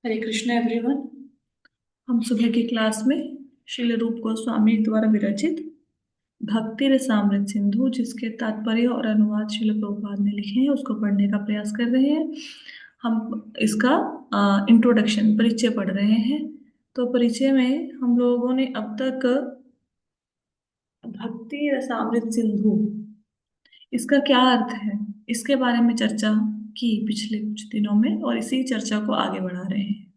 हरे Krishna everyone. हम सुबह की क्लास में श्रील रूप गोस्वामी द्वारा विरचित भक्ति रसामृत सिंधु, जिसके तात्पर्य और अनुवाद श्रील प्रभुपाद ने लिखे हैं, उसको पढ़ने का प्रयास कर रहे हैं। हम इसका इंट्रोडक्शन परिचय पढ़ रहे हैं। तो परिचय में हम लोगों ने अब तक भक्ति रसामृत सिंधु, इसका क्या अर्थ है, इसके बारे में चर्चा की पिछले कुछ दिनों में, और इसी चर्चा को आगे बढ़ा रहे हैं।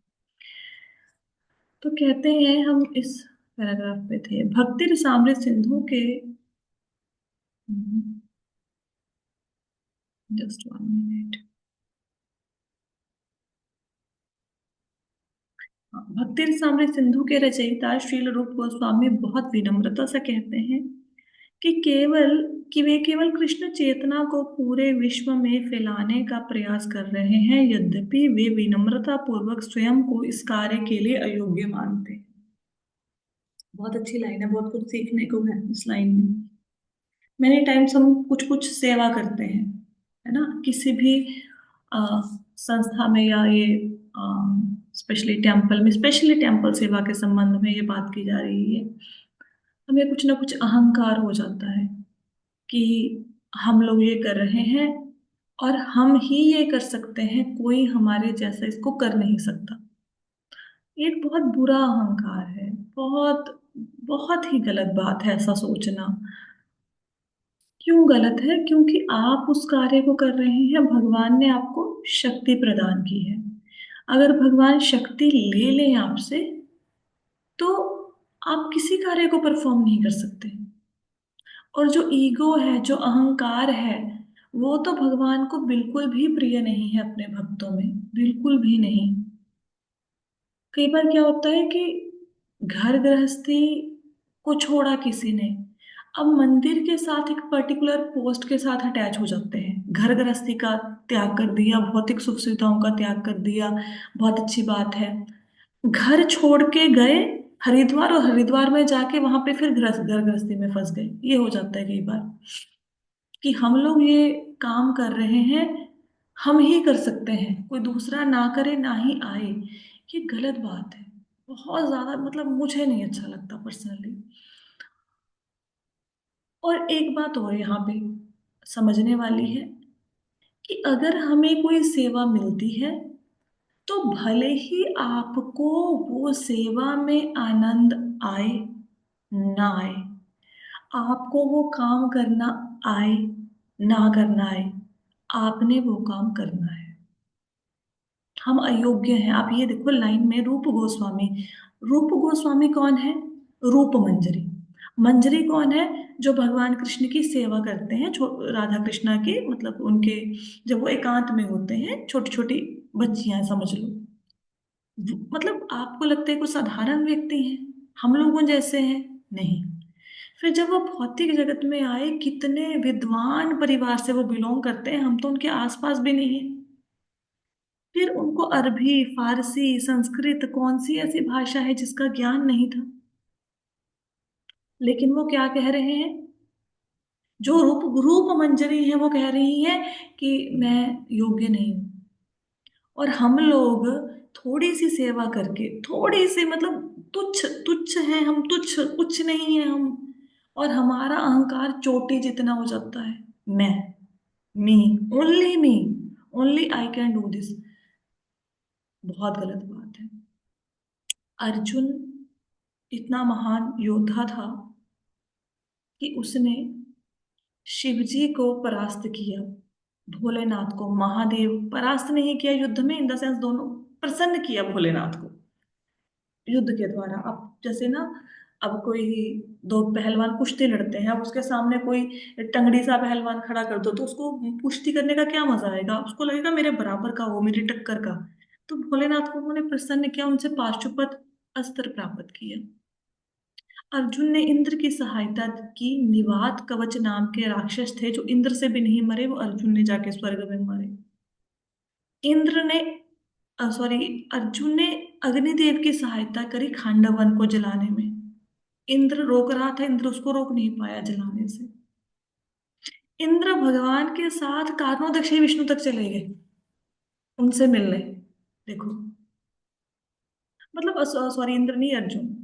तो कहते हैं, हम इस पैराग्राफ पे थे, भक्ति रसामृत सिंधु के। Just 1 minute. भक्ति रसामृत सिंधु के रचयिता श्रील रूप गोस्वामी बहुत विनम्रता से कहते हैं कि वे केवल कृष्ण चेतना को पूरे विश्व में फैलाने का प्रयास कर रहे हैं, यद्यपि वे विनम्रता पूर्वक स्वयं को इस कार्य के लिए अयोग्य मानते हैं। बहुत अच्छी लाइन है, बहुत कुछ सीखने को है इस लाइन में। मेनी टाइम्स हम कुछ कुछ सेवा करते हैं, है ना, किसी भी संस्था में, या ये स्पेशली टेम्पल सेवा के संबंध में ये बात की जा रही है। हमें कुछ ना कुछ अहंकार हो जाता है कि हम लोग ये कर रहे हैं और हम ही ये कर सकते हैं, कोई हमारे जैसा इसको कर नहीं सकता। ये एक बहुत बुरा अहंकार है, बहुत बहुत ही गलत बात है ऐसा सोचना। क्यों गलत है? क्योंकि आप उस कार्य को कर रहे हैं, भगवान ने आपको शक्ति प्रदान की है। अगर भगवान शक्ति ले लें आपसे, तो आप किसी कार्य को परफॉर्म नहीं कर सकते। और जो ईगो है, जो अहंकार है, वो तो भगवान को बिल्कुल भी प्रिय नहीं है अपने भक्तों में, बिल्कुल भी नहीं। कई बार क्या होता है कि घर गृहस्थी को छोड़ा किसी ने, अब मंदिर के साथ एक पर्टिकुलर पोस्ट के साथ अटैच हो जाते हैं। घर गृहस्थी का त्याग कर दिया, भौतिक सुख सुविधाओं का त्याग कर दिया, बहुत अच्छी बात है। घर छोड़ के गए हरिद्वार, और हरिद्वार में जाके वहां पे फिर घर गृहस्थी में फंस गए। ये हो जाता है कई बार कि हम लोग ये काम कर रहे हैं, हम ही कर सकते हैं, कोई दूसरा ना करे ना ही आए। ये गलत बात है, बहुत ज्यादा, मतलब मुझे नहीं अच्छा लगता पर्सनली। और एक बात और यहाँ पे समझने वाली है कि अगर हमें कोई सेवा मिलती है, तो भले ही आपको वो सेवा में आनंद आए ना आए, आपको वो काम करना आए ना करना आए, आपने वो काम करना है। हम अयोग्य हैं। आप ये देखो लाइन में, रूप गोस्वामी। रूप गोस्वामी कौन है? रूप मंजरी। मंजरी कौन है? जो भगवान कृष्ण की सेवा करते हैं, राधा कृष्णा के, मतलब उनके, जब वो एकांत में होते हैं, छोटी छोटी बच्चियां समझ लो। मतलब आपको लगता है कोई साधारण व्यक्ति है, हम लोगों जैसे हैं? नहीं। फिर जब वो भौतिक जगत में आए, कितने विद्वान परिवार से वो बिलोंग करते हैं, हम तो उनके आसपास भी नहीं है। फिर उनको अरबी, फारसी, संस्कृत, कौन सी ऐसी भाषा है जिसका ज्ञान नहीं था? लेकिन वो क्या कह रहे हैं? जो रूप मंजरी है, वो कह रही है कि मैं योग्य नहीं हूं। और हम लोग थोड़ी सी सेवा करके, थोड़ी सी, मतलब तुच्छ तुच्छ हैं हम, तुच्छ कुछ नहीं है हम, और हमारा अहंकार चोटी जितना हो जाता है। मैं, me, only me, only I can do this. बहुत गलत बात है। अर्जुन इतना महान योद्धा था कि उसने शिवजी को परास्त किया, भोलेनाथ को, महादेव परास्त नहीं किया युद्ध में, इन द सेंस दोनों प्रसन्न किया भोलेनाथ को युद्ध के द्वारा। अब जैसे ना, अब कोई दो पहलवान कुश्ती लड़ते हैं, अब उसके सामने कोई टंगड़ी सा पहलवान खड़ा कर दो, तो उसको कुश्ती करने का क्या मजा आएगा? उसको लगेगा मेरे बराबर का हो, मेरी टक्कर का। तो भोलेनाथ को उन्होंने प्रसन्न किया, उनसे पाशुपत अस्त्र प्राप्त किया। अर्जुन ने इंद्र की सहायता की। निवात कवच नाम के राक्षस थे, जो इंद्र से भी नहीं मरे, वो अर्जुन ने जाके स्वर्ग में मरे। इंद्र ने, सॉरी, अर्जुन ने अग्निदेव की सहायता करी खांडव वन को जलाने में। इंद्र रोक रहा था, इंद्र उसको रोक नहीं पाया जलाने से। इंद्र भगवान के साथ कारणों दक्षिण विष्णु तक चले गए उनसे मिलने। देखो, मतलब सॉरी, इंद्र नहीं, अर्जुन।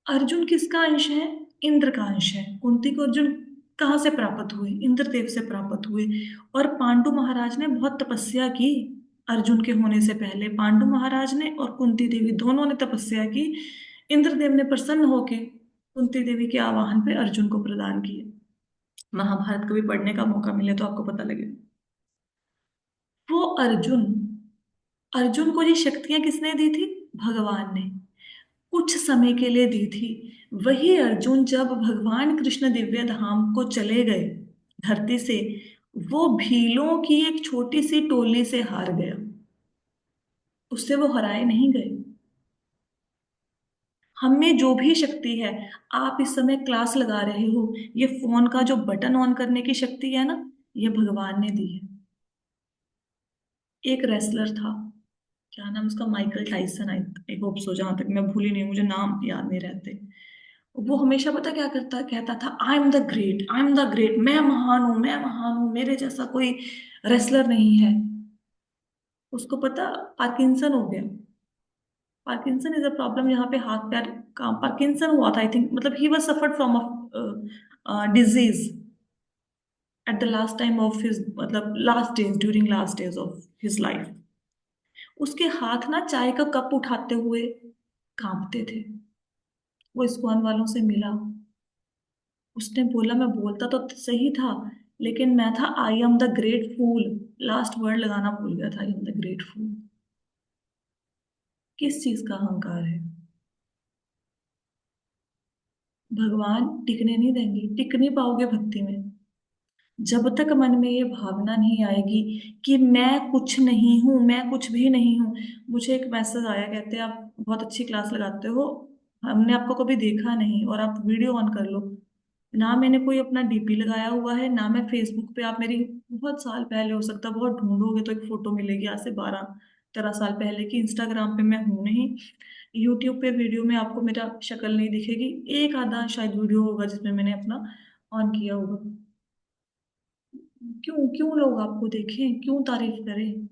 अर्जुन किसका अंश है? इंद्र का अंश है। कुंती को अर्जुन कहाँ से प्राप्त हुए? इंद्रदेव से प्राप्त हुए। और पांडु महाराज ने बहुत तपस्या की। अर्जुन के होने से पहले पांडु महाराज ने और कुंती देवी दोनों ने तपस्या की। इंद्रदेव ने प्रसन्न होके कुंती देवी के आवाहन पे अर्जुन को प्रदान किए। महाभारत कभी पढ़ने का मौका मिले तो आपको पता लगे। वो अर्जुन, अर्जुन को ये शक्तियां किसने दी थी? भगवान ने। कुछ समय के लिए दी थी। वही अर्जुन जब भगवान कृष्ण दिव्य धाम को चले गए धरती से, वो भीलों की एक छोटी सी टोली से हार गया। उससे वो हराए नहीं गए। हम में जो भी शक्ति है, आप इस समय क्लास लगा रहे हो, ये फोन का जो बटन ऑन करने की शक्ति है ना, ये भगवान ने दी है। एक रेसलर था, क्या नाम उसका, Michael Tyson, I hope so, जहां तक मैं भूली नहीं हूँ, मुझे नाम याद नहीं रहते। वो हमेशा पता क्या करता कहता था, I am the great, I am the great, मैं महान हूं, मैं महान हूं, मेरे जैसा कोई रेसलर नहीं है। उसको पता, पार्किंसन हो गया। पार्किंसन इज अ प्रॉब्लम यहाँ पे हाथ पैर का पार्किंसन हुआ था, आई थिंक, मतलब he was suffered from a disease at the last time of his, मतलब last days, during last days of his life. उसके हाथ ना चाय का कप उठाते हुए कांपते थे। वो इस्कॉन वालों से मिला। उसने बोला, मैं बोलता तो सही था, लेकिन मैं था I am the great fool. Last word लगाना भूल गया था, I am the great fool. किस चीज का अहंकार है? भगवान टिकने नहीं देंगे, टिक नहीं पाओगे भक्ति में। जब तक मन में ये भावना नहीं आएगी कि मैं कुछ नहीं हूं, मैं कुछ भी नहीं हूं। मुझे एक मैसेज आया, कहते हैं आप बहुत अच्छी क्लास लगाते हो, हमने आपको कभी देखा नहीं, और आप वीडियो ऑन कर लो। ना मैंने कोई अपना डीपी लगाया हुआ है, ना मैं फेसबुक पे, आप मेरी बहुत साल पहले, हो सकता है बहुत ढूंढोगे तो एक फोटो मिलेगी आज से 12-13 साल पहले की। इंस्टाग्राम पे मैं हूं नहीं। यूट्यूब पे वीडियो में आपको मेरा शक्ल नहीं दिखेगी। एक आधा शायद वीडियो होगा जिसमें मैंने अपना ऑन किया होगा। क्यों क्यों लोग आपको देखें, क्यों तारीफ करें?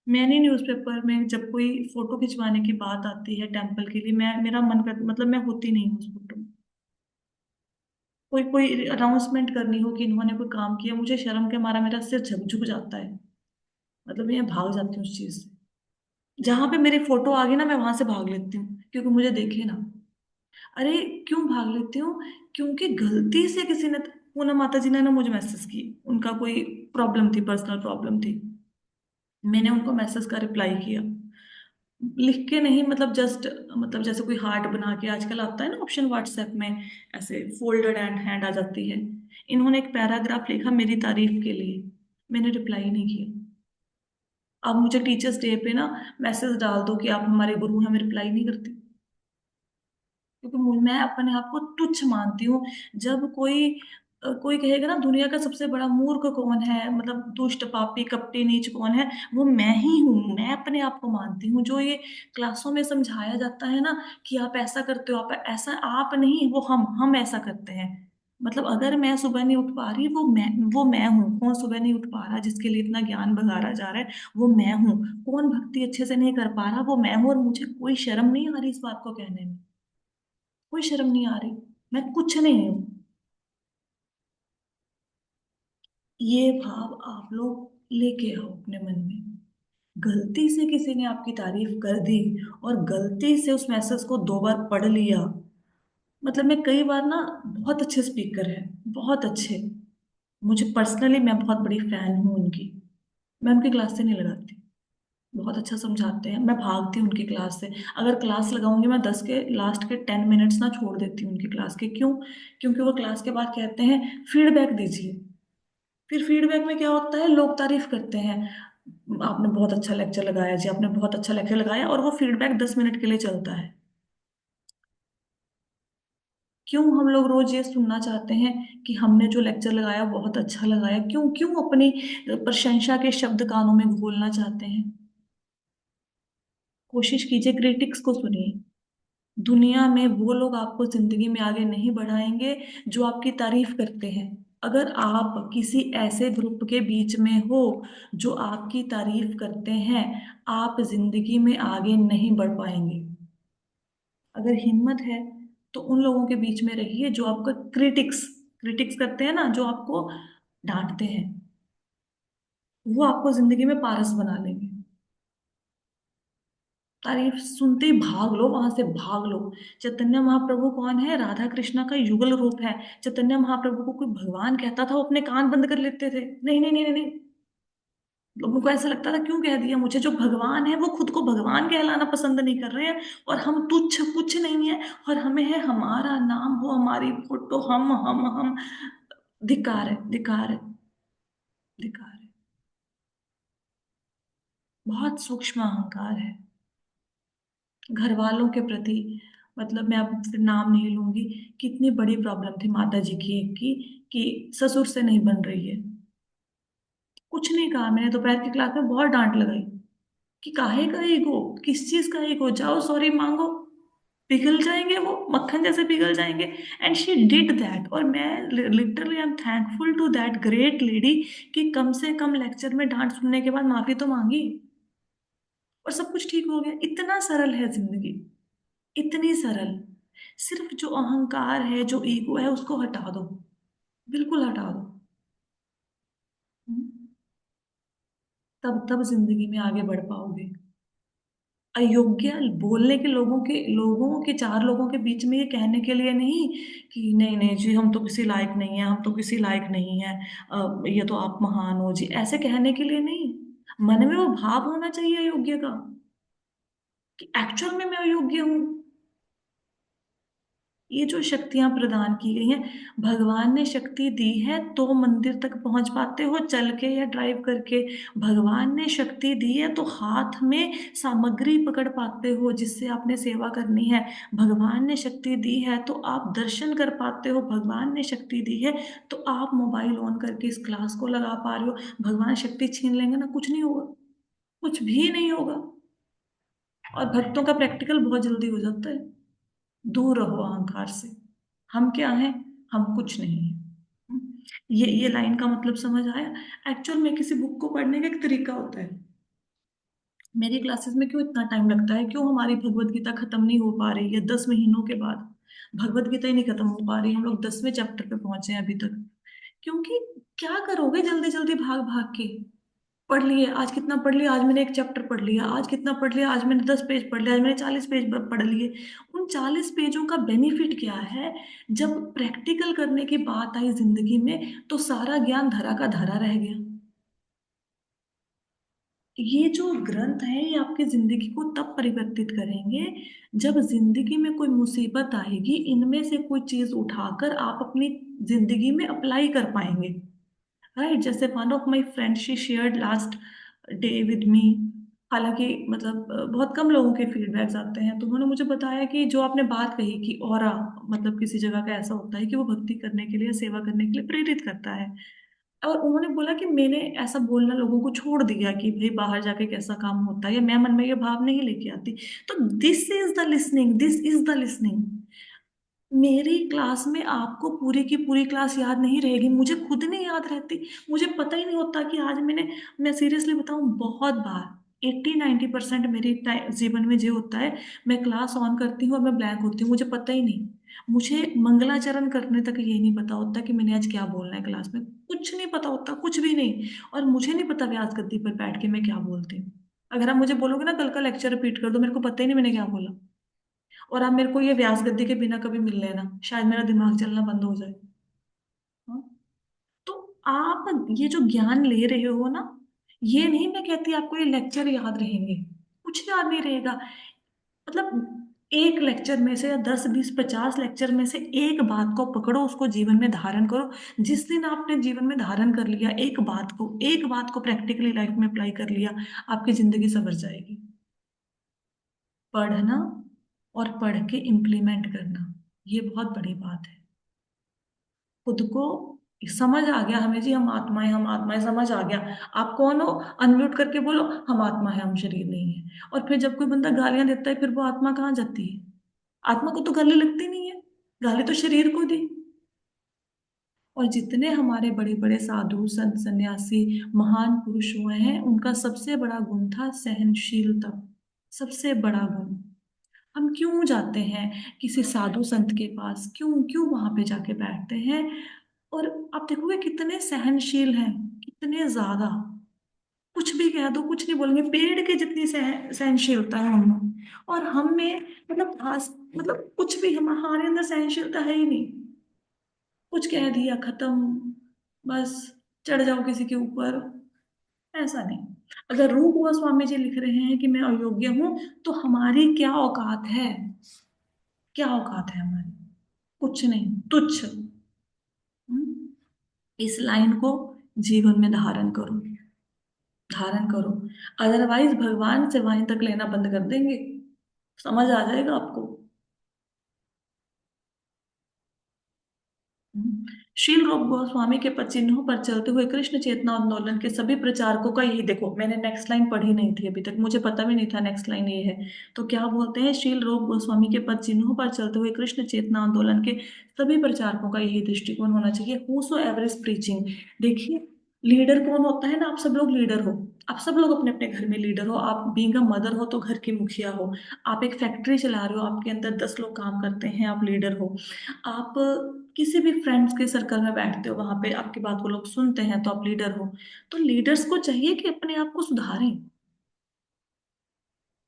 मैंने न्यूज़पेपर में जब कोई फोटो खिंचवाने की बात आती है टेम्पल के लिए, मैं, मेरा मन कर, मतलब मैं होती नहीं हूँ उस फोटो में। कोई कोई अनाउंसमेंट करनी हो कि इन्होंने कोई काम किया, मुझे शर्म के मारा मेरा सिर झुक झुक जाता है। मतलब मैं भाग जाती हूँ उस चीज से। जहां पे मेरी फोटो आ गई ना, मैं वहां से भाग लेती हूँ, क्योंकि मुझे देखे ना। अरे, क्यों भाग लेती हूँ? क्योंकि गलती से किसी ने, पूनम माता जी ने ना मुझे मैसेज की, उनका कोई प्रॉब्लम थी, पर्सनल प्रॉब्लम थी। मैंने उनको मैसेज का रिप्लाई किया, लिख के नहीं, मतलब जस्ट, मतलब जैसे कोई हार्ट बना के आजकल आता है ना ऑप्शन व्हाट्सएप में, ऐसे फोल्डेड एंड हैंड आ जाती है। इन्होंने एक पैराग्राफ लिखा मेरी तारीफ के लिए, मैंने रिप्लाई नहीं किया। अब मुझे टीचर्स डे पे ना मैसेज डाल दो कि आप हमारे गुरु हैं, मैं रिप्लाई नहीं करती। क्योंकि मैं अपने आप को तुच्छ मानती हूँ। जब कोई कोई कहेगा ना दुनिया का सबसे बड़ा मूर्ख कौन है, मतलब दुष्ट पापी कपटी नीच कौन है, वो मैं ही हूँ। मैं अपने आप को मानती हूँ। जो ये क्लासों में समझाया जाता है ना कि आप ऐसा करते हो, आप ऐसा, आप नहीं, वो हम ऐसा करते हैं। मतलब अगर मैं सुबह नहीं उठ पा रही, वो मैं हूँ। कौन सुबह नहीं उठ पा रहा जिसके लिए इतना ज्ञान बघारा जा रहा है? वो मैं हूँ। कौन भक्ति अच्छे से नहीं कर पा रहा? वो मैं हूँ। और मुझे कोई शर्म नहीं आ रही इस बात को कहने में। कोई शर्म नहीं आ रही। मैं कुछ नहीं हूं। ये भाव आप लोग लेके आओ अपने मन में। गलती से किसी ने आपकी तारीफ कर दी और गलती से उस मैसेज को 2 बार पढ़ लिया। मतलब मैं कई बार ना, बहुत अच्छे स्पीकर है, बहुत अच्छे, मुझे पर्सनली मैं बहुत बड़ी फैन हूँ उनकी। मैं उनकी क्लास से नहीं लगाती। बहुत अच्छा समझाते हैं, मैं भागती हूँ उनकी क्लास से। अगर क्लास लगाऊंगी मैं 10 के लास्ट के 10 मिनट्स ना छोड़ देती हूँ उनकी क्लास के। क्यों? क्योंकि वो क्लास के बाद कहते हैं फीडबैक दीजिए। फिर फीडबैक में क्या होता है, लोग तारीफ करते हैं, आपने बहुत अच्छा लेक्चर लगाया जी, आपने बहुत अच्छा लेक्चर लगाया, और वो फीडबैक 10 मिनट के लिए चलता है। क्यों हम लोग रोज ये सुनना चाहते हैं कि हमने जो लेक्चर लगाया बहुत अच्छा लगाया? क्यों क्यों अपनी प्रशंसा के शब्द कानों में घोलना चाहते हैं? कोशिश कीजिए, क्रिटिक्स को सुनिए। दुनिया में वो लोग आपको जिंदगी में आगे नहीं बढ़ाएंगे जो आपकी तारीफ करते हैं। अगर आप किसी ऐसे ग्रुप के बीच में हो जो आपकी तारीफ करते हैं, आप जिंदगी में आगे नहीं बढ़ पाएंगे। अगर हिम्मत है तो उन लोगों के बीच में रहिए जो आपका क्रिटिक्स क्रिटिक्स करते हैं ना, जो आपको डांटते हैं, वो आपको जिंदगी में पारस बना लेंगे। तारीफ सुनते ही भाग लो, वहां से भाग लो। चैतन्य महाप्रभु कौन है? राधा कृष्णा का युगल रूप है। चैतन्य महाप्रभु को कोई भगवान कहता था, वो अपने कान बंद कर लेते थे, नहीं नहीं नहीं नहीं नहीं। लोगों को ऐसा लगता था क्यों कह दिया मुझे, जो भगवान है वो खुद को भगवान कहलाना पसंद नहीं कर रहे हैं, और हम तुच्छ कुछ नहीं है, और हमें है हमारा नाम हो, हमारी फोटो, हम। धिक्कार है, धिक्कार है, धिक्कार है। बहुत सूक्ष्म अहंकार है घर वालों के प्रति। मतलब मैं अब फिर नाम नहीं लूंगी। कितनी बड़ी प्रॉब्लम थी माता जी की एक की, कि ससुर से नहीं बन रही है। कुछ नहीं कहा मैंने, दोपहर की क्लास में बहुत डांट लगाई कि काहे का ईगो, किस चीज का ईगो, जाओ सॉरी मांगो, पिघल जाएंगे वो, मक्खन जैसे पिघल जाएंगे। एंड शी डिड दैट, और मैं literally I am thankful to that great lady कि कम से कम लेक्चर में डांट सुनने के बाद माफी तो मांगी, और सब कुछ ठीक हो गया। इतना सरल है जिंदगी, इतनी सरल। सिर्फ जो अहंकार है, जो ईगो है, उसको हटा दो, बिल्कुल हटा दो। हम्म? तब जिंदगी में आगे बढ़ पाओगे। अयोग्य बोलने के लोगों के चार लोगों के बीच में ये कहने के लिए नहीं कि नहीं नहीं जी हम तो किसी लायक नहीं है, हम तो किसी लायक नहीं है, ये तो आप महान हो जी, ऐसे कहने के लिए नहीं। मन में वो भाव होना चाहिए अयोग्य का, कि एक्चुअल में मैं अयोग्य हूँ। ये जो शक्तियां प्रदान की गई हैं, भगवान ने शक्ति दी है तो मंदिर तक पहुंच पाते हो चल के या ड्राइव करके। भगवान ने शक्ति दी है तो हाथ में सामग्री पकड़ पाते हो जिससे आपने सेवा करनी है। भगवान ने शक्ति दी है तो आप दर्शन कर पाते हो। भगवान ने शक्ति दी है तो आप मोबाइल ऑन करके इस क्लास को लगा पा रहे हो। भगवान शक्ति छीन लेंगे ना, कुछ नहीं होगा, कुछ भी नहीं होगा। और भक्तों का प्रैक्टिकल बहुत जल्दी हो जाता है। दूर रहो अहंकार से। हम क्या हैं? हम कुछ नहीं हैं। ये लाइन का मतलब समझ आया? एक्चुअल में किसी बुक को पढ़ने का एक तरीका होता है। मेरी क्लासेस में क्यों इतना टाइम लगता है, क्यों हमारी भगवत गीता खत्म नहीं हो पा रही है 10 महीनों के बाद? भगवत गीता ही नहीं खत्म हो पा रही, हम लोग 10वें चैप्टर पे पहुंचे हैं अभी तक। क्योंकि क्या करोगे जल्दी जल्दी भाग भाग के? पढ़ लिए, आज कितना पढ़ लिया, आज मैंने एक चैप्टर पढ़ लिया, आज कितना पढ़ लिया, आज मैंने 10 पेज पढ़ लिया, आज मैंने 40 पेज पढ़ लिए। उन 40 पेजों का बेनिफिट क्या है? जब प्रैक्टिकल करने की बात आई जिंदगी में तो सारा ज्ञान धरा का धरा रह गया। ये जो ग्रंथ है ये आपकी जिंदगी को तब परिवर्तित करेंगे जब जिंदगी में कोई मुसीबत आएगी, इनमें से कोई चीज उठाकर आप अपनी जिंदगी में अप्लाई कर पाएंगे। राइट, जैसे one of my friend she shared last day with me. हालांकि मतलब बहुत कम लोगों के फीडबैक्स आते हैं, तो उन्होंने मुझे बताया कि जो आपने बात कही कि ऑरा, मतलब किसी जगह का ऐसा होता है कि वो भक्ति करने के लिए, सेवा करने के लिए प्रेरित करता है। और उन्होंने बोला कि मैंने ऐसा बोलना लोगों को छोड़ दिया कि भाई बाहर जाके कैसा काम होता है, या मैं मन में ये भाव नहीं लेके आती। तो this is the listening, this is the listening. मेरी क्लास में आपको पूरी की पूरी क्लास याद नहीं रहेगी, मुझे खुद नहीं याद रहती। मुझे पता ही नहीं होता कि आज मैं सीरियसली बताऊं, बहुत बार 80-90% मेरे जीवन में जो होता है, मैं क्लास ऑन करती हूँ और मैं ब्लैंक होती हूँ, मुझे पता ही नहीं। मुझे मंगलाचरण करने तक ये नहीं पता होता कि मैंने आज क्या बोलना है क्लास में, कुछ नहीं पता होता, कुछ भी नहीं। और मुझे नहीं पता व्यास गद्दी पर बैठ के मैं क्या बोलती हूँ। अगर आप मुझे बोलोगे ना कल का लेक्चर रिपीट कर दो, मेरे को पता ही नहीं मैंने क्या बोला। और आप मेरे को ये व्यास गद्दी के बिना कभी मिल लेना, शायद मेरा दिमाग चलना बंद हो जाए। हाँ? तो आप ये जो ज्ञान ले रहे हो ना, ये नहीं मैं कहती आपको ये लेक्चर याद रहेंगे, कुछ याद नहीं रहेगा। मतलब एक लेक्चर में से या 10-20-50 लेक्चर में से एक बात को पकड़ो, उसको जीवन में धारण करो। जिस दिन आपने जीवन में धारण कर लिया एक बात को प्रैक्टिकली लाइफ में अप्लाई कर लिया, आपकी जिंदगी संवर जाएगी। पढ़ना और पढ़ के इम्प्लीमेंट करना, ये बहुत बड़ी बात है। खुद को समझ आ गया हमें जी, हम आत्माएं, हम आत्माएं, समझ आ गया। आप कौन हो? अनम्यूट करके बोलो हम आत्मा है, हम शरीर नहीं है। और फिर जब कोई बंदा गालियां देता है, फिर वो आत्मा कहाँ जाती है? आत्मा को तो गाली लगती नहीं है, गाली तो शरीर को दी। और जितने हमारे बड़े बड़े साधु संत सन्यासी महान पुरुष हुए हैं, उनका सबसे बड़ा गुण था सहनशीलता। सबसे बड़ा गुण। हम क्यों जाते हैं किसी साधु संत के पास, क्यों क्यों वहां पे जाके बैठते हैं? और आप देखोगे कितने सहनशील हैं, कितने ज्यादा। कुछ भी कह दो कुछ नहीं बोलेंगे, पेड़ के जितनी सहनशीलता है उनमें। और हम में मतलब खास मतलब कुछ भी, हमारे अंदर सहनशीलता है ही नहीं। कुछ कह दिया खत्म, बस चढ़ जाओ किसी के ऊपर। ऐसा नहीं। अगर रूप गोस्वामी जी लिख रहे हैं कि मैं अयोग्य हूं, तो हमारी क्या औकात है? क्या औकात है हमारी? कुछ नहीं, तुच्छ। हम्म? इस लाइन को जीवन में धारण करो, धारण करो। अदरवाइज भगवान से वाणी तक लेना बंद कर देंगे। समझ आ जाएगा आपको। शील रूप गोस्वामी के पद चिन्हों पर चलते हुए कृष्ण चेतना आंदोलन के सभी प्रचारकों का यही, देखो मैंने नेक्स्ट लाइन पढ़ी नहीं थी अभी तक, मुझे पता भी नहीं था नेक्स्ट लाइन ये है। तो क्या बोलते हैं, शील रूप गोस्वामी के पद चिन्हों पर चलते हुए कृष्ण चेतना आंदोलन के सभी प्रचारकों का यही दृष्टिकोण होना चाहिए, हूसो एवरेज प्रीचिंग। देखिए, लीडर कौन होता है ना, आप सब लोग लीडर हो। आप सब लोग अपने अपने घर में लीडर हो। आप बीइंग अ मदर हो तो घर की मुखिया हो। आप एक फैक्ट्री चला रहे हो, आपके अंदर 10 लोग काम करते हैं, आप लीडर हो। आप किसी भी फ्रेंड्स के सर्कल में बैठते हो, वहां पे आपकी बात को लोग सुनते हैं, तो आप लीडर हो। तो लीडर्स को चाहिए कि अपने आप को सुधारें।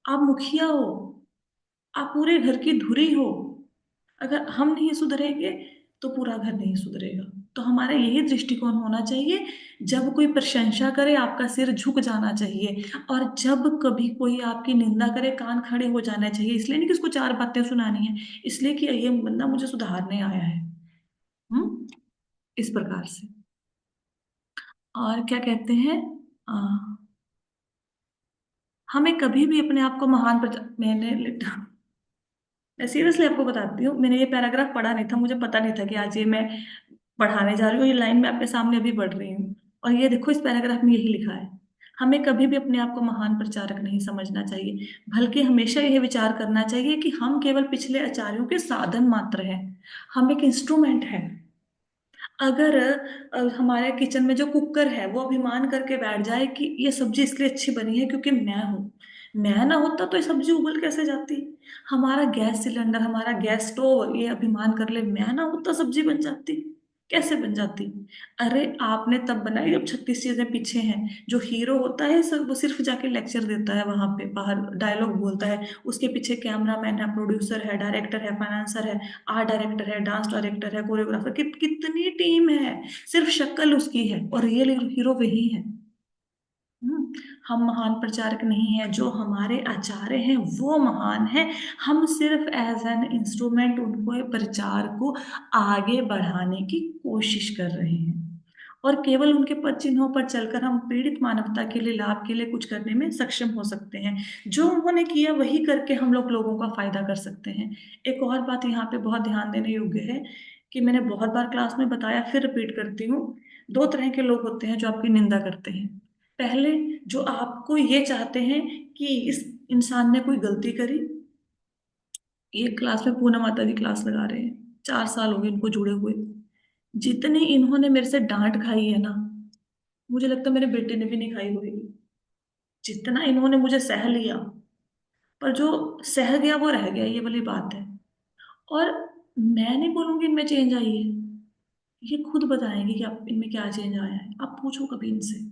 आप मुखिया हो, आप पूरे घर की धुरी हो। अगर हम नहीं सुधरेंगे तो पूरा घर नहीं सुधरेगा। तो हमारा यही दृष्टिकोण होना चाहिए। जब कोई प्रशंसा करे, आपका सिर झुक जाना चाहिए। और जब कभी कोई आपकी निंदा करे, कान खड़े हो जाना चाहिए। इसलिए नहीं कि उसको 4 बातें सुनानी है, इसलिए कि ये बंदा मुझे सुधारने आया है। हम्म। इस प्रकार से। और क्या कहते हैं, आ, हमें कभी भी अपने आप को महान मैंने मैं सीरियसली आपको बताती हूँ, मैंने ये पैराग्राफ पढ़ा नहीं था, मुझे पता नहीं था कि आज ये मैं पढ़ाने जा रही हूँ। ये लाइन मैं आपके सामने अभी पढ़ रही हूँ। और ये देखो, इस पैराग्राफ में यही लिखा है। हमें कभी भी अपने आप को महान प्रचारक नहीं समझना चाहिए, बल्कि हमेशा यह विचार करना चाहिए कि हम केवल पिछले आचार्यों के साधन मात्र हैं। हम एक इंस्ट्रूमेंट है। अगर हमारे किचन में जो कुकर है वो अभिमान करके बैठ जाए कि ये सब्जी इसलिए अच्छी बनी है क्योंकि मैं हूं, मैं ना होता तो ये सब्जी उबल कैसे जाती। हमारा गैस सिलेंडर, हमारा गैस स्टोव ये अभिमान कर ले, मैं ना होता सब्जी बन जाती, कैसे बन जाती? अरे आपने तब बनाई जब 36 चीजें पीछे हैं। जो हीरो होता है सर, वो सिर्फ जाके लेक्चर देता है, वहां पे बाहर डायलॉग बोलता है। उसके पीछे कैमरा मैन है, प्रोड्यूसर है, डायरेक्टर है, फाइनेंसर है, आर्ट डायरेक्टर है, डांस डायरेक्टर है, कोरियोग्राफर, कितनी टीम है। सिर्फ शक्ल उसकी है और रियल हीरो वही है। हम महान प्रचारक नहीं है, जो हमारे आचार्य हैं वो महान है। हम सिर्फ एज एन इंस्ट्रूमेंट उनको प्रचार को आगे बढ़ाने की कोशिश कर रहे हैं। और केवल उनके पद चिन्हों पर चलकर हम पीड़ित मानवता के लिए, लाभ के लिए कुछ करने में सक्षम हो सकते हैं। जो उन्होंने किया वही करके हम लोग लोगों का फायदा कर सकते हैं। एक और बात यहाँ पे बहुत ध्यान देने योग्य है, कि मैंने बहुत बार क्लास में बताया, फिर रिपीट करती हूँ। 2 तरह के लोग होते हैं जो आपकी निंदा करते हैं। पहले, जो आपको ये चाहते हैं कि इस इंसान ने कोई गलती करी। ये क्लास में पूनम माता जी क्लास लगा रहे हैं, 4 साल हो गए इनको जुड़े हुए। जितनी इन्होंने मेरे से डांट खाई है ना, मुझे लगता है मेरे बेटे ने भी नहीं खाई होगी। जितना इन्होंने मुझे सह लिया, पर जो सह गया वो रह गया, ये वाली बात है। और मैं नहीं बोलूंगी इनमें चेंज आई है, ये खुद बताएंगे कि आप इनमें क्या चेंज आया है, आप पूछो कभी इनसे।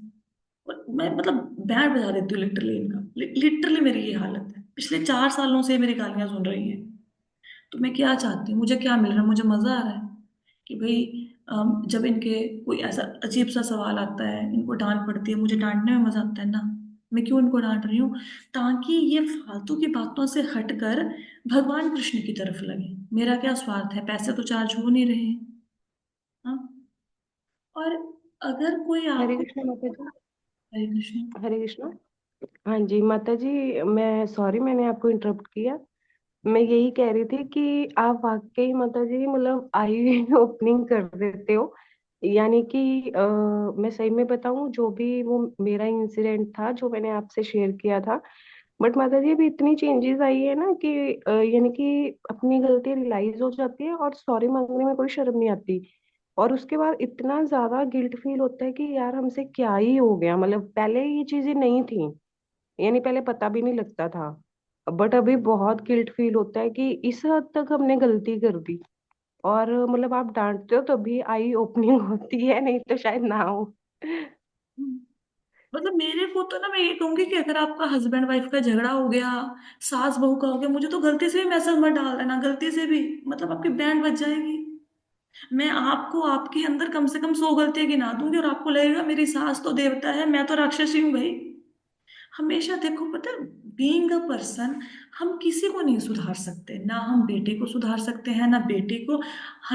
और मैं मतलब बैंड बजा देती हूँ लिटरली इनका। लिटरली मेरी ये हालत है, पिछले 4 सालों से मेरी गालियां सुन रही है। तो मैं क्या चाहती हूँ, मुझे क्या मिल रहा है? मुझे मजा आ रहा है कि भाई जब इनके कोई ऐसा अजीब सा सवाल आता है, इनको डांट पड़ती है, मुझे डांटने में मजा आता है ना। मैं क्यों इनको डांट रही हूँ? ताकि ये फालतू की बातों से हटकर भगवान कृष्ण की तरफ लगे। मेरा क्या स्वार्थ है, पैसे तो चार्ज हो नहीं रहे हैं। हाँ। और अगर कोई हरे आपको, कृष्णा माता जी। हरे कृष्ण। हरे कृष्णा। हाँ जी माता जी, मैं सॉरी मैंने आपको इंटरप्ट किया। मैं यही कह रही थी कि आप वाकई माता जी मतलब आई ओपनिंग कर देते हो। यानी कि मैं सही में बताऊं, जो भी वो मेरा इंसिडेंट था जो मैंने आपसे शेयर किया था, बट माता जी अभी इतनी चेंजेस आई है ना कि यानी कि अपनी गलती रियलाइज हो जाती है और सॉरी मांगने में कोई शर्म नहीं आती। और उसके बाद इतना ज्यादा गिल्ट फील होता है कि यार हमसे क्या ही हो गया, मतलब पहले ये चीजें नहीं थी, यानी पहले पता भी नहीं लगता था, बट अभी बहुत गिल्ट फील होता है कि इस हद तक हमने गलती कर दी। और मतलब आप डांटते हो तो भी आई ओपनिंग होती है, नहीं तो शायद ना हो। मतलब मेरे को तो ना, मैं ये कहूंगी कि अगर आपका हस्बैंड वाइफ का झगड़ा हो गया, सास बहू का हो गया, मुझे तो गलती से भी मैसेज मत डाल देना, गलती से भी, मतलब आपकी बैंड बज जाएगी। मैं आपको आपके अंदर कम से कम 100 गलतियां गिना दूंगी और आपको लगेगा मेरी सास तो देवता है, मैं तो राक्षसी हूँ भाई। हमेशा देखो, पता है, बीइंग अ पर्सन, हम किसी को नहीं सुधार सकते, ना हम बेटे को सुधार सकते हैं, ना बेटे को,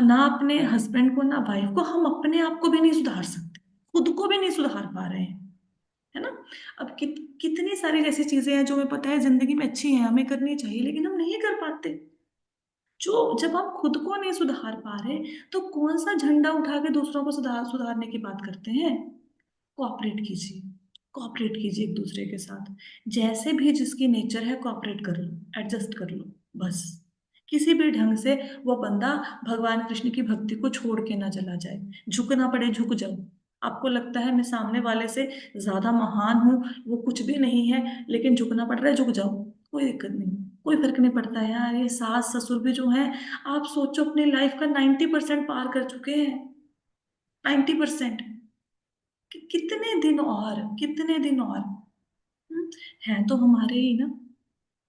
ना अपने हस्बैंड को, ना वाइफ को, हम अपने आप को भी नहीं सुधार सकते, खुद को भी नहीं सुधार पा रहे हैं, है ना। अब कितनी सारी ऐसी चीजें हैं जो हमें पता है जिंदगी में अच्छी हैं, हमें करनी चाहिए, लेकिन हम नहीं कर पाते। जो जब हम खुद को नहीं सुधार पा रहे, तो कौन सा झंडा उठा के दूसरों को सुधारने की बात करते हैं। कोऑपरेट कीजिए, कोऑपरेट कीजिए एक दूसरे के साथ, जैसे भी जिसकी नेचर है कोऑपरेट कर लो, एडजस्ट कर लो, बस। किसी भी ढंग से वो बंदा भगवान कृष्ण की भक्ति को छोड़ के ना चला जाए, झुकना पड़े झुक जाओ। आपको लगता है मैं सामने वाले से ज्यादा महान हूं, वो कुछ भी नहीं है, लेकिन झुकना पड़ रहा है, झुक जाओ, कोई दिक्कत नहीं, कोई फर्क नहीं पड़ता है यार। ये सास ससुर भी जो है, आप सोचो अपनी लाइफ का 90% पार कर चुके हैं, 90%। कितने दिन और, कितने दिन और, हैं तो हमारे ही ना,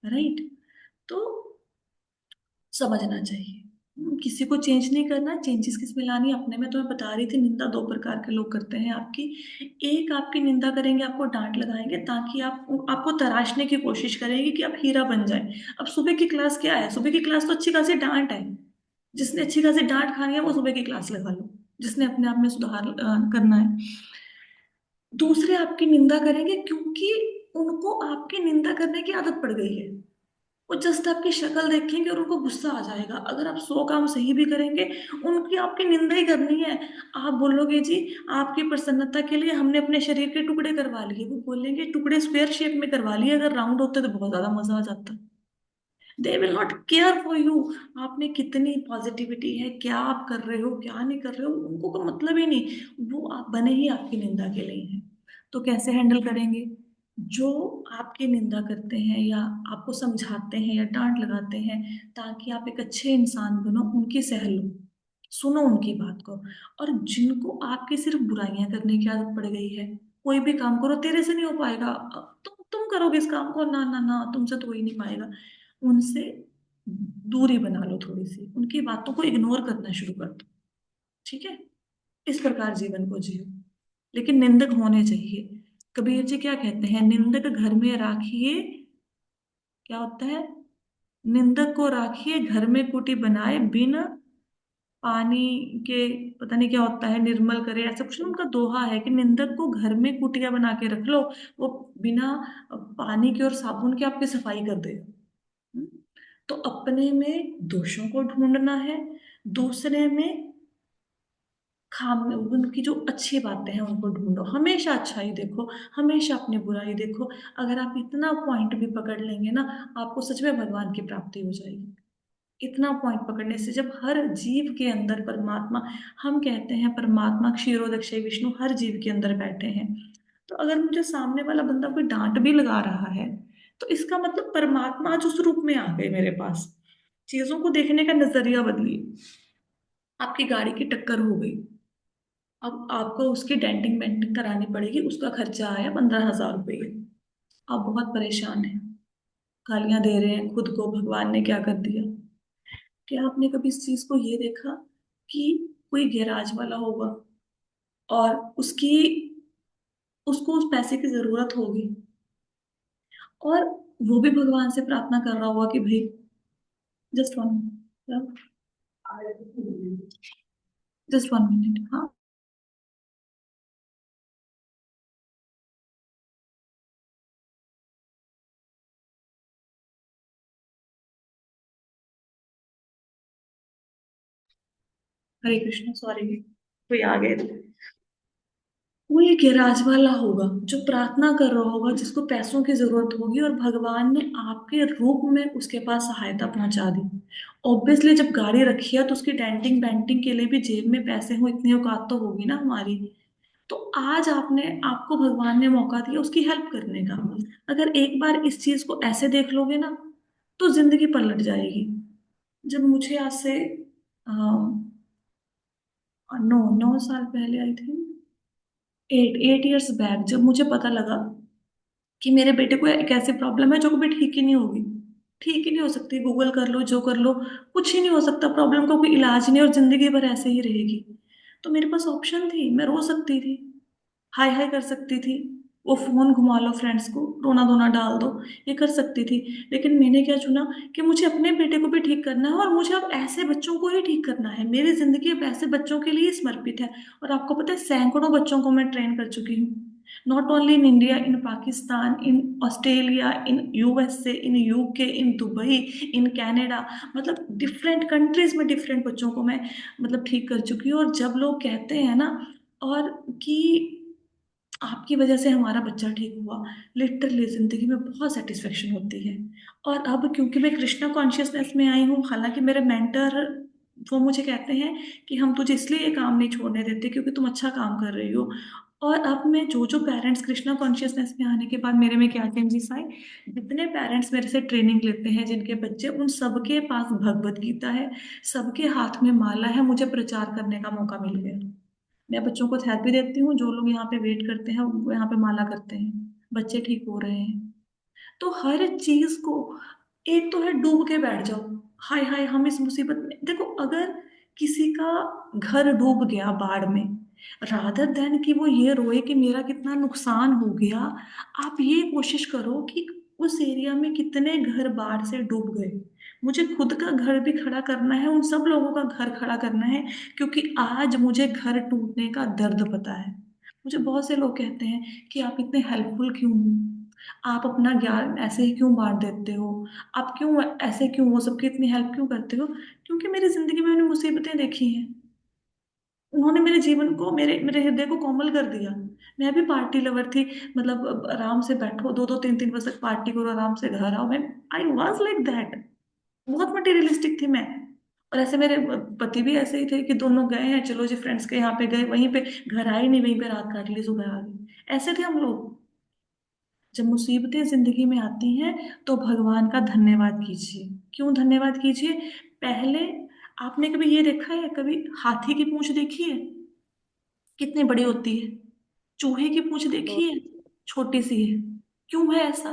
राइट। तो समझना चाहिए, किसी को चेंज नहीं करना, चेंजेस किस में लानी है अपने में। तो मैं बता रही थी, निंदा दो प्रकार के लोग करते हैं आपकी। एक आपकी निंदा करेंगे, आपको डांट लगाएंगे ताकि आप आपको तराशने की कोशिश करेंगे कि आप हीरा बन जाए। अब सुबह की क्लास क्या है, सुबह की क्लास तो अच्छी खासी डांट है। जिसने अच्छी खासी डांट खानी है वो सुबह की क्लास लगा लो, जिसने अपने आप में सुधार करना है। दूसरे आपकी निंदा करेंगे क्योंकि उनको आपकी निंदा करने की आदत पड़ गई है। वो जस्ट आपकी शक्ल देखेंगे और उनको गुस्सा आ जाएगा। अगर आप 100 काम सही भी करेंगे, उनकी आपकी निंदा ही करनी है। आप बोलोगे जी आपकी प्रसन्नता के लिए हमने अपने शरीर के टुकड़े करवा लिए, वो बोलेंगे टुकड़े स्क्वायर शेप में करवा लिए, अगर राउंड होते तो बहुत ज्यादा मजा आ जाता। They will not care for you. आपने कितनी पॉजिटिविटी है, क्या आप कर रहे हो, क्या नहीं कर रहे हो, उनको कोई मतलब ही नहीं। वो आप बने ही आपकी निंदा के लिए हैं। तो कैसे हैंडल करेंगे, जो आपकी निंदा करते हैं या आपको समझाते हैं या डांट लगाते हैं ताकि आप एक अच्छे इंसान बनो, उनकी सह लो, सुनो उनकी बात को। और जिनको आपकी सिर्फ बुराइयां करने की आदत पड़ गई है, कोई भी काम करो तेरे से नहीं हो पाएगा, तुम करोगे इस काम को, ना ना ना तुमसे तो हो ही नहीं पाएगा, उनसे दूरी बना लो थोड़ी सी, उनकी बातों को इग्नोर करना शुरू कर दो, ठीक है। इस प्रकार जीवन को जियो, लेकिन निंदक होने चाहिए। कबीर जी क्या कहते हैं, निंदक घर में राखिए, क्या होता है, निंदक को राखिए घर में कुटी बनाए, बिन पानी के, पता नहीं क्या होता है, निर्मल करे, ऐसा कुछ ना उनका दोहा है कि निंदक को घर में कुटिया बना के रख लो, वो बिना पानी के और साबुन के आपकी सफाई कर देगा। हम्म? तो अपने में दोषों को ढूंढना है, दूसरे में खाम, उनकी जो अच्छी बातें हैं उनको ढूंढो, हमेशा अच्छाई देखो, हमेशा अपनी बुराई देखो। अगर आप इतना पॉइंट भी पकड़ लेंगे ना, आपको सच में भगवान की प्राप्ति हो जाएगी। इतना पॉइंट पकड़ने से, जब हर जीव के अंदर परमात्मा, हम कहते हैं परमात्मा क्षीरोदक्षय विष्णु हर जीव के अंदर बैठे हैं, तो अगर मुझे सामने वाला बंदा कोई डांट भी लगा रहा है, तो इसका मतलब परमात्मा आज उस रूप में आ गए मेरे पास। चीजों को देखने का नजरिया बदलिए। आपकी गाड़ी की टक्कर हो गई, अब आपको उसकी डेंटिंग मेंटिंग करानी पड़ेगी, उसका खर्चा आया 15,000 रुपये। आप बहुत परेशान हैं, गालियां दे रहे हैं खुद को, भगवान ने क्या कर दिया। क्या आपने कभी इस चीज को ये देखा कि कोई गैराज वाला होगा और उसको उस पैसे की जरूरत होगी, और वो भी भगवान से प्रार्थना कर रहा होगा कि भाई, जस्ट 1 मिनट, जस्ट 1 मिनट, हाँ। हरे कृष्ण, सॉरी, कोई आ गए थे। वो एक गैराज वाला होगा जो प्रार्थना कर रहा होगा, जिसको पैसों की जरूरत होगी, और भगवान ने आपके रूप में उसके पास सहायता पहुंचा दी, ऑब्वियसली जब गाड़ी रखी है तो उसकी डेंटिंग पेंटिंग के लिए भी जेब में पैसे हो, इतनी औकात तो होगी ना हमारी। तो आज आपने आपको भगवान ने मौका दिया उसकी हेल्प करने का। अगर एक बार इस चीज को ऐसे देख लोगे ना, तो जिंदगी पलट जाएगी। जब मुझे आज से 9 साल पहले, आई थिंक 8 8 इयर्स बैक, जब मुझे पता लगा कि मेरे बेटे को एक ऐसी प्रॉब्लम है जो कभी ठीक ही नहीं होगी, ठीक ही नहीं हो सकती, गूगल कर लो जो कर लो, कुछ ही नहीं हो सकता, प्रॉब्लम का कोई इलाज नहीं और जिंदगी भर ऐसे ही रहेगी। तो मेरे पास ऑप्शन थी, मैं रो सकती थी, हाय हाय कर सकती थी, वो फोन घुमा लो फ्रेंड्स को, रोना धोना डाल दो, ये कर सकती थी। लेकिन मैंने क्या चुना कि मुझे अपने बेटे को भी ठीक करना है, और मुझे अब ऐसे बच्चों को ही ठीक करना है, मेरी जिंदगी अब ऐसे बच्चों के लिए ही समर्पित है। और आपको पता है, सैकड़ों बच्चों को मैं ट्रेन कर चुकी हूँ, not only in India, in Pakistan, in Australia, in USA, in UK, in Dubai, in Canada, मतलब डिफरेंट कंट्रीज में डिफरेंट बच्चों को मैं मतलब ठीक कर चुकी हूँ। और जब लोग कहते हैं ना, और कि आपकी वजह से हमारा बच्चा ठीक हुआ, लिटरली जिंदगी में बहुत सेटिस्फेक्शन होती है। और अब क्योंकि मैं कृष्णा कॉन्शियसनेस में आई हूँ, हालांकि मेरे मेंटर वो मुझे कहते हैं कि हम तुझे इसलिए ये काम नहीं छोड़ने देते क्योंकि तुम अच्छा काम कर रही हो। और अब मैं जो जो पेरेंट्स कृष्णा कॉन्शियसनेस में आने के बाद मेरे में क्या चेंजेस आए, जितने पेरेंट्स मेरे से ट्रेनिंग लेते हैं जिनके बच्चे, उन सबके पास भगवत गीता है, सबके हाथ में माला है, मुझे प्रचार करने का मौका मिल गया। मैं बच्चों को थेरेपी देती हूँ, जो लोग यहाँ पे वेट करते हैं वो यहाँ पे माला करते हैं, बच्चे ठीक हो रहे हैं। तो हर चीज को, एक तो है डूब के बैठ जाओ, हाय हाय हम इस मुसीबत में, देखो अगर किसी का घर डूब गया बाढ़ में, रादर देन कि वो ये रोए कि मेरा कितना नुकसान हो गया, आप ये कोशिश करो कि उस एरिया में कितने घर बाढ़ से डूब गए। मुझे खुद का घर भी खड़ा करना है, उन सब लोगों का घर खड़ा करना है, क्योंकि आज मुझे घर टूटने का दर्द पता है। मुझे बहुत से लोग कहते हैं कि आप इतने हेल्पफुल क्यों हो, आप अपना ज्ञान ऐसे ही क्यों बांट देते हो, आप क्यों ऐसे क्यों हो, सबकी इतनी हेल्प क्यों करते हो। क्योंकि मेरी जिंदगी में मैंने मुसीबतें देखी हैं, उन्होंने मेरे जीवन को, मेरे मेरे हृदय को कोमल कर दिया। मैं भी पार्टी लवर थी, मतलब अब आराम से बैठो, 2 2 3 3 बजे तक पार्टी करो, आराम से घर आओ, मैं आई वॉज लाइक दैट, बहुत मटेरियलिस्टिक थी मैं। और ऐसे मेरे पति भी ऐसे ही थे कि दोनों गए हैं, चलो जी फ्रेंड्स के यहाँ पे गए, वहीं पे घर आई नहीं, वहीं पे रात काट ली, सुबह आ गई, ऐसे थे हम लोग। जब मुसीबतें जिंदगी में आती हैं तो भगवान का धन्यवाद कीजिए। क्यों धन्यवाद कीजिए? पहले, आपने कभी ये देखा है, कभी हाथी की पूंछ देखी है, कितनी बड़ी होती है? चूहे की पूंछ देखी है, छोटी सी है। क्यों है ऐसा?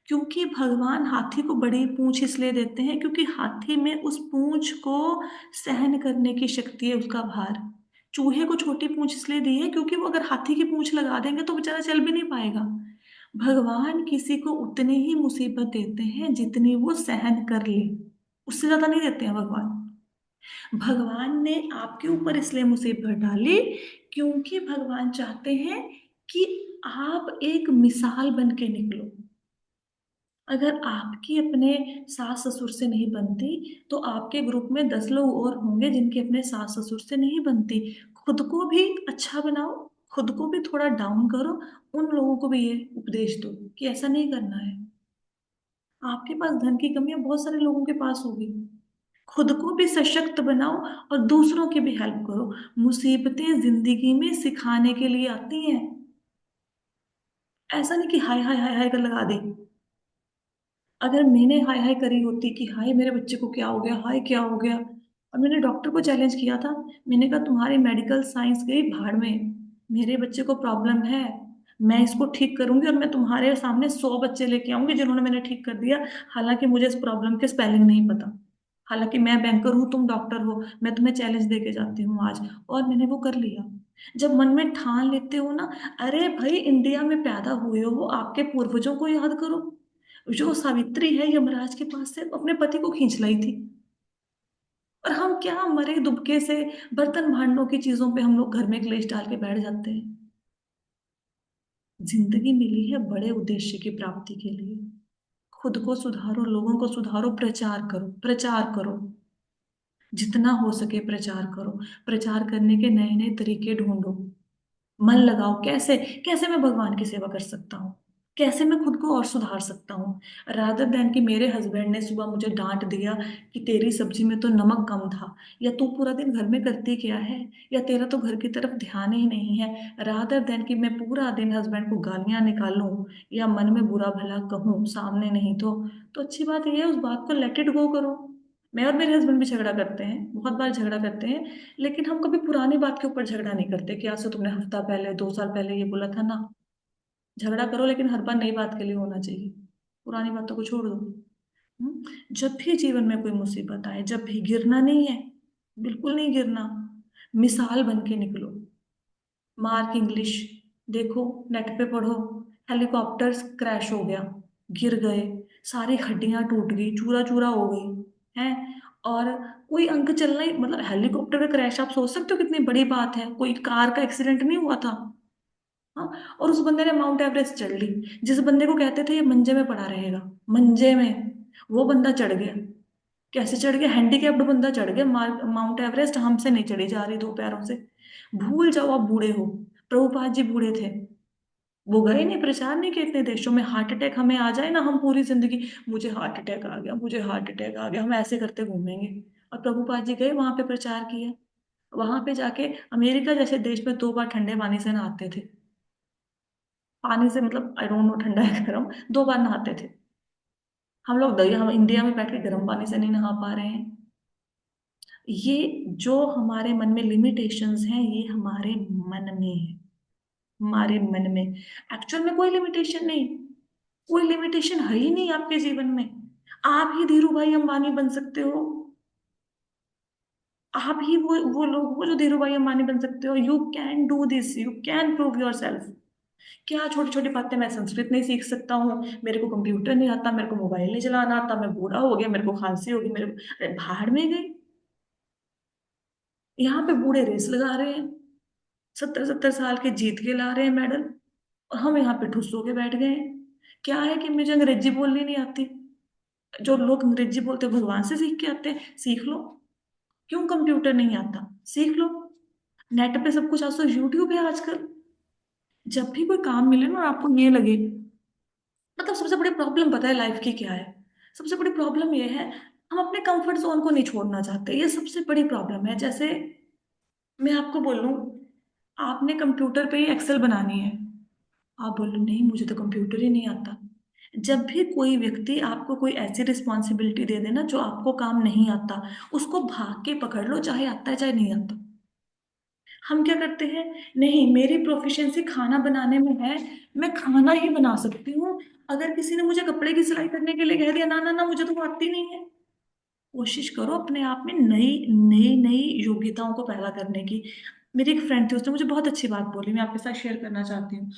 क्योंकि भगवान हाथी को बड़ी पूंछ इसलिए देते हैं क्योंकि हाथी में उस पूंछ को सहन करने की शक्ति है, उसका भार। चूहे को छोटी पूंछ इसलिए दी है क्योंकि वो अगर हाथी की पूंछ लगा देंगे तो बेचारा चल भी नहीं पाएगा। भगवान किसी को उतनी ही मुसीबत देते हैं जितनी वो सहन कर ले, उससे ज्यादा नहीं देते हैं भगवान। भगवान ने आपके ऊपर इसलिए मुसीबत डाली क्योंकि भगवान चाहते हैं कि आप एक मिसाल बन के निकलो। अगर आपकी अपने सास ससुर से नहीं बनती, तो आपके ग्रुप में 10 लोग और होंगे जिनके अपने सास ससुर से नहीं बनती। खुद को भी अच्छा बनाओ, खुद को भी थोड़ा डाउन करो, उन लोगों को भी ये उपदेश दो कि ऐसा नहीं करना है। आपके पास धन की कमी है, बहुत सारे लोगों के पास होगी। खुद को भी सशक्त बनाओ और दूसरों की भी हेल्प करो। मुसीबतें जिंदगी में सिखाने के लिए आती हैं, ऐसा नहीं कि हाय हाय हाय हाय कर लगा दे। अगर मैंने हाय हाय करी होती कि हाय मेरे बच्चे को क्या हो गया, हाय क्या हो गया, और मैंने डॉक्टर को चैलेंज किया था, मैंने कहा तुम्हारी मेडिकल साइंस गई भाड़ में, मेरे बच्चे को प्रॉब्लम है, मैं इसको ठीक करूंगी और मैं तुम्हारे सामने 100 बच्चे लेके आऊंगी जिन्होंने मैंने ठीक कर दिया, हालांकि मुझे इस प्रॉब्लम के स्पेलिंग नहीं पता, हालांकि मैं बैंकर हूँ तुम डॉक्टर हो, मैं तुम्हें चैलेंज देके जाती हूँ आज। और मैंने वो कर लिया। जब मन में ठान लेते हो ना, अरे भाई इंडिया में पैदा हुए हो, आपके पूर्वजों को याद करो। जो सावित्री है यमराज के पास से अपने पति को खींच लाई थी, और हम क्या मरे दुबके से बर्तन भांडों की चीजों पे हम लोग घर में क्लेश डाल के बैठ जाते हैं। जिंदगी मिली है बड़े उद्देश्य की प्राप्ति के लिए। खुद को सुधारो, लोगों को सुधारो, प्रचार करो, प्रचार करो, जितना हो सके प्रचार करो। प्रचार करने के नए नए तरीके ढूंढो, मन लगाओ, कैसे कैसे मैं भगवान की सेवा कर सकता हूँ, कैसे मैं खुद को और सुधार सकता हूँ, रादर देन कि मेरे हस्बैंड ने सुबह मुझे डांट दिया कि तेरी सब्जी में तो नमक कम था, या तू पूरा दिन घर में करती क्या है, या तेरा तो घर की तरफ ध्यान ही नहीं है, रादर देन कि मैं पूरा दिन हस्बैंड को गालियां निकालूं या मन में बुरा भला कहूँ, सामने नहीं तो अच्छी बात यह है उस बात को लेट इट गो करो। मैं और मेरे हस्बैंड भी झगड़ा करते हैं, बहुत बार झगड़ा करते हैं, लेकिन हम कभी पुरानी बात के ऊपर झगड़ा नहीं करते कि आज से तुमने हफ्ता पहले 2 साल पहले ये बोला था ना। झगड़ा करो लेकिन हर बार नई बात के लिए होना चाहिए, पुरानी बातों को छोड़ दो। जब भी जीवन में कोई मुसीबत आए, जब भी गिरना नहीं है, बिल्कुल नहीं गिरना, मिसाल बन के निकलो। मार्क इंग्लिश देखो, नेट पे पढ़ो, हेलीकॉप्टर क्रैश हो गया, गिर गए, सारी हड्डियां टूट गई, चूरा चूरा हो गई हैं, और कोई अंक चलना ही, मतलब हेलीकॉप्टर का क्रैश आप सोच सकते हो कितनी बड़ी बात है, कोई कार का एक्सीडेंट नहीं हुआ था। हाँ, और उस बंदे ने माउंट एवरेस्ट चढ़ ली। जिस बंदे को कहते थे ये मंजे में पड़ा रहेगा, मंजे में, वो बंदा चढ़ गया। कैसे चढ़ गया, हैंडीकैप्ड बंदा चढ़ गया माउंट एवरेस्ट, हमसे नहीं चढ़ी जा रही 2 पैरों से। भूल जाओ आप बूढ़े हो, प्रभुपाद जी बूढ़े थे, वो गए नहीं, प्रचार नहीं किए इतने देशों में। हार्ट अटैक हमें आ जाए ना, हम पूरी जिंदगी मुझे हार्ट अटैक आ गया, मुझे हार्ट अटैक आ गया, हम ऐसे करते घूमेंगे। और प्रभुपाद जी गए वहां पे प्रचार किया, वहां पे जाके अमेरिका जैसे देश में 2 बार ठंडे पानी से नहाते थे, पानी से मतलब आई डोंट नो ठंडा है गर्म, 2 बार नहाते थे। हम लोग दही, हम इंडिया में बैठ के गर्म पानी से नहीं नहा पा रहे हैं। ये जो हमारे मन में लिमिटेशंस हैं, ये हमारे मन में है, हमारे मन में। एक्चुअल में कोई लिमिटेशन नहीं, कोई लिमिटेशन है ही नहीं आपके जीवन में। आप ही धीरू भाई अंबानी बन सकते हो, आप ही वो लोग हो जो धीरू भाई अंबानी बन सकते हो। You can do this, you can prove your self. क्या छोटी छोटी बातें, मैं संस्कृत नहीं सीख सकता हूँ, मेरे को कंप्यूटर नहीं आता, मेरे को मोबाइल नहीं चलाना आता, मैं बूढ़ा हो गया, मेरे को खांसी होगी, मेरे अरे भाड़ में गई। यहाँ पे बूढ़े रेस लगा रहे हैं, 70-70 साल के जीत के ला रहे हैं मेडल, और हम यहाँ पे ठुस होके बैठ गए हैं। क्या है कि मुझे अंग्रेजी बोलनी नहीं आती, जो लोग अंग्रेजी बोलते हैं भगवान से सीख के आते हैं, सीख लो। क्यों कंप्यूटर नहीं आता, सीख लो। नेट पे सब कुछ, आज तो यूट्यूब है आजकल। जब भी कोई काम मिले ना और आपको ये लगे, मतलब सबसे बड़ी प्रॉब्लम पता है लाइफ की क्या है, सबसे बड़ी प्रॉब्लम ये है, हम अपने कंफर्ट जोन को नहीं छोड़ना चाहते, ये सबसे बड़ी प्रॉब्लम है। जैसे मैं आपको बोलूं, आपने कंप्यूटर पे ही एक्सेल बनानी है, आप बोलो नहीं मुझे तो कंप्यूटर ही नहीं आता। जब भी कोई व्यक्ति आपको कोई ऐसी रिस्पॉन्सिबिलिटी दे देना जो आपको काम नहीं आता, उसको भाग के पकड़ लो, चाहे आता है चाहे नहीं आता। हम क्या करते हैं, नहीं मेरी प्रोफिशिएंसी खाना बनाने में है, मैं खाना ही बना सकती हूँ। अगर किसी ने मुझे कपड़े की सिलाई करने के लिए कह दिया, ना ना ना मुझे तो वो आती नहीं है। कोशिश करो अपने आप में नई नई नई योग्यताओं को पैदा करने की। मेरी एक फ्रेंड थी, उसने मुझे बहुत अच्छी बात बोली, मैं आपके साथ शेयर करना चाहती हूँ।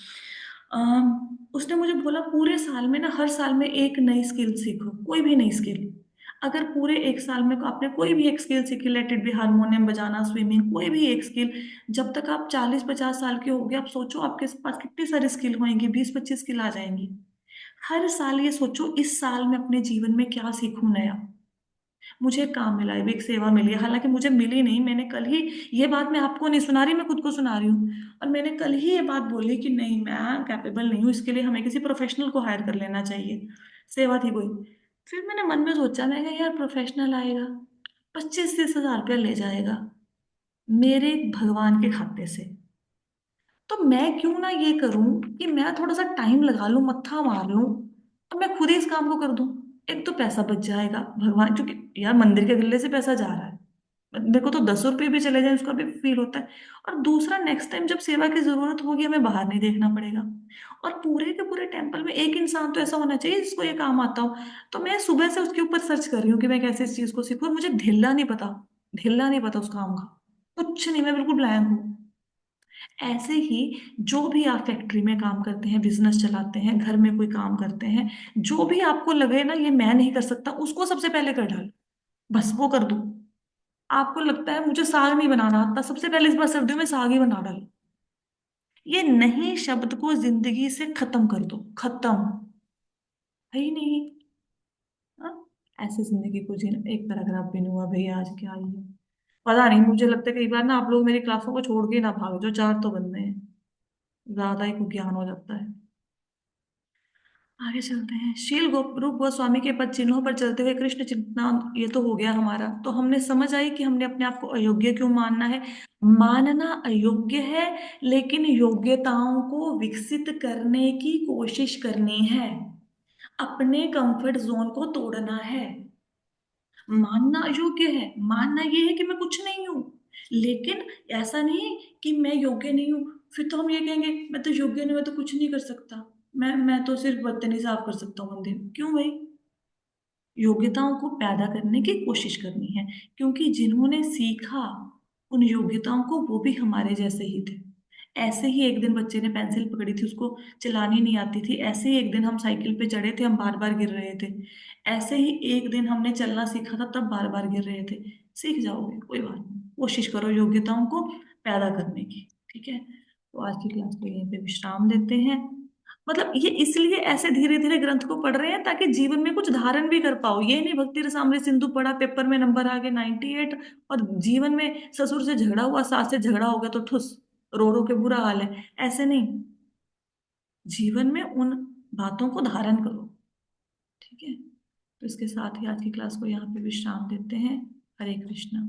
उसने मुझे बोला पूरे साल में ना, हर साल में एक नई स्किल सीखो, कोई भी नई स्किल। अगर पूरे एक साल में आपने कोई भी एक स्किल सीखी, लेट इट बी हारमोनियम बजाना, स्विमिंग, कोई भी एक स्किल, जब तक आप 40-50 साल के होगे, आप सोचो आपके पास कितनी सारी स्किल होंगी, 20-25 स्किल आ जाएंगी। हर साल ये सोचो, इस साल में अपने जीवन में क्या सीखूं नया। मुझे एक काम मिला है, एक सेवा मिली है, हालांकि मुझे मिली नहीं, मैंने कल ही, ये बात मैं आपको नहीं सुना रही, मैं खुद को सुना रही हूँ। और मैंने कल ही ये बात बोली कि नहीं मैं कैपेबल नहीं हूँ, इसके लिए हमें किसी प्रोफेशनल को हायर कर लेना चाहिए, सेवा थी कोई। फिर मैंने मन में सोचा, मैं कहा यार प्रोफेशनल आएगा, 25-30 हजार रुपया ले जाएगा मेरे भगवान के खाते से, तो मैं क्यों ना ये करूं कि मैं थोड़ा सा टाइम लगा लूं, मत्था मार लूं, और मैं खुद ही इस काम को कर दूं। एक तो पैसा बच जाएगा, भगवान, क्योंकि यार मंदिर के गल्ले से पैसा जा रहा है, मेरे को तो 10 रुपये भी चले जाए उसका भी फील होता है। और दूसरा, नेक्स्ट टाइम जब सेवा की जरूरत होगी हमें बाहर नहीं देखना पड़ेगा। और पूरे के पूरे टेम्पल में एक इंसान तो ऐसा होना चाहिए जिसको ये काम आता हो। तो मैं सुबह से उसके ऊपर सर्च कर रही हूँ कि मैं कैसे इस चीज को सीखूं, और मुझे ढिल्ला नहीं पता, ढिल्ला नहीं पता उस काम का, कुछ नहीं, मैं बिल्कुल ब्लैंक हूँ। ऐसे ही जो भी आप फैक्ट्री में काम करते हैं, बिजनेस चलाते हैं, घर में कोई काम करते हैं, जो भी आपको लगे ना ये मैं नहीं कर सकता, उसको सबसे पहले कर डालो, बस वो कर दो। आपको लगता है मुझे साग नहीं बनाना आता, सबसे पहले इस बार सर्दियों में साग ही बना डालो। ये नहीं शब्द को जिंदगी से खत्म कर दो, खत्म है ही नहीं। हाँ? ऐसे जिंदगी को जीना, एक पैराग्राफ भी नहीं हुआ भैया आज, क्या ही है। पता नहीं, मुझे लगता है कई बार ना आप लोग मेरी क्लासों को छोड़ के ही ना भागो, जो 4 तो बनने हैं, ज्यादा ही कुछ ज्ञान हो जाता है। आगे चलते हैं। शील रूप गोस्वामी के पद चिन्हों पर चलते हुए कृष्ण चिंतना, ये तो हो गया हमारा। तो हमने समझ आई कि हमने अपने आप को अयोग्य क्यों मानना है। मानना अयोग्य है, लेकिन योग्यताओं को विकसित करने की कोशिश करनी है, अपने कंफर्ट जोन को तोड़ना है। मानना अयोग्य है, मानना ये है कि मैं कुछ नहीं हूं, लेकिन ऐसा नहीं कि मैं योग्य नहीं हूं। फिर तो हम ये कहेंगे मैं तो योग्य नहीं, मैं तो कुछ नहीं कर सकता, मैं तो सिर्फ बर्तन ही साफ कर सकता हूँ मंदिर में। क्यों भाई? योग्यताओं को पैदा करने की कोशिश करनी है, क्योंकि जिन्होंने सीखा उन योग्यताओं को वो भी हमारे जैसे ही थे। ऐसे ही एक दिन बच्चे ने पेंसिल पकड़ी थी, उसको चलानी नहीं आती थी। ऐसे ही एक दिन हम साइकिल पे चढ़े थे, हम बार बार गिर रहे थे। ऐसे ही एक दिन हमने चलना सीखा था, तब बार बार गिर रहे थे। सीख जाओगे, कोई बात नहीं, कोशिश करो योग्यताओं को पैदा करने की। ठीक है, तो आज की क्लास को यहीं पे विश्राम देते हैं। मतलब ये इसलिए ऐसे धीरे धीरे ग्रंथ को पढ़ रहे हैं ताकि जीवन में कुछ धारण भी कर पाओ। ये नहीं भक्ति रसामृत सिंधु पढ़ा, पेपर में नंबर आ गए 98, और जीवन में ससुर से झगड़ा हुआ, सास से झगड़ा हो गया तो ठुस, रो रो के बुरा हाल है। ऐसे नहीं, जीवन में उन बातों को धारण करो। ठीक है, तो इसके साथ ही आज की क्लास को यहाँ पे विश्राम देते हैं। हरे कृष्णा।